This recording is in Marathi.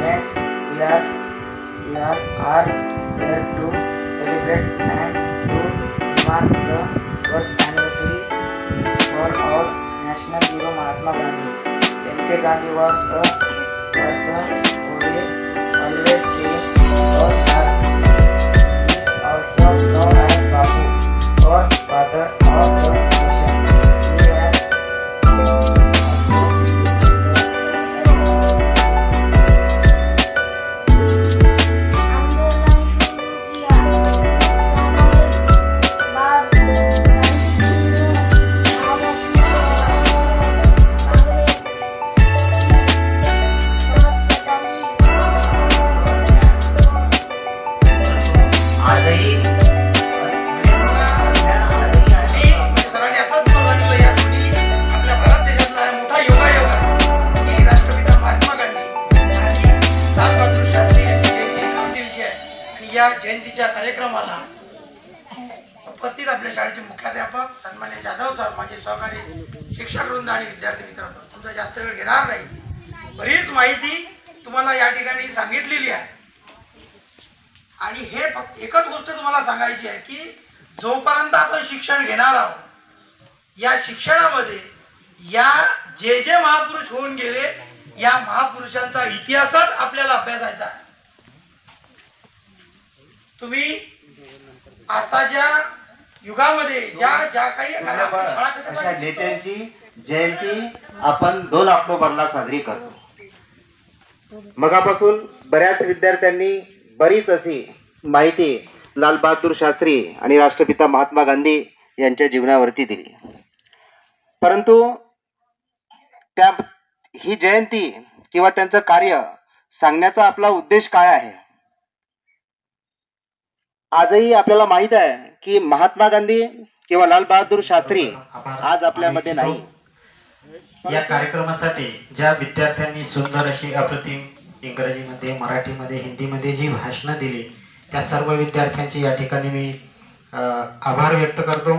Friends, we are here to celebrate and to mark the birth anniversary for our national hero Mahatma Gandhi. M.K. Gandhi was a person who will always change our heart. He is also known as Bapu, or father of the nation. He has या जयंतीच्या कार्यक्रमाला उपस्थित आपल्या शाळेचे मुख्याध्यापक सन्मान्य जाधव सर, माझे सहकारी शिक्षक वृंद आणि विद्यार्थी मित्रांनो, तुमचा जास्त वेळ घेणार नाही. बरीच माहिती तुम्हाला या ठिकाणी सांगितलेली आहे आणि हे फक्त एकच गोष्ट तुम्हाला सांगायची आहे की जोपर्यंत आपण शिक्षण घेणार आहोत या शिक्षणामध्ये या जे महापुरुष होऊन गेले या महापुरुषांचा इतिहासच आपल्याला अभ्यासायचा आहे. तुम्ही आताच्या युगामध्ये ज्या काही अशा नेत्यांची जयंती आपण 2 ऑक्टोबरला साजरी करतो. मगापासून बऱ्याच विद्यार्थ्यांनी बरीच अशी माहिती लाल बहादूर शास्त्री आणि राष्ट्रपिता महात्मा गांधी यांच्या जीवनावरती दिली. परंतु ही जयंती किंवा त्यांचं कार्य सांगण्याचा आपला उद्देश काय आहे? आजही आपल्याला माहित आहे की महात्मा गांधी किंवा लाल बहादूर शास्त्री आज आपल्यामध्ये नाही. या कार्यक्रमासाठी ज्या विद्यार्थ्यांनी सुंदर अशी अप्रतिम इंग्रजीमध्ये, मराठीमध्ये, हिंदीमध्ये जी भाषणं दिली त्या सर्व विद्यार्थ्यांची या ठिकाणी मी आभार व्यक्त करतो.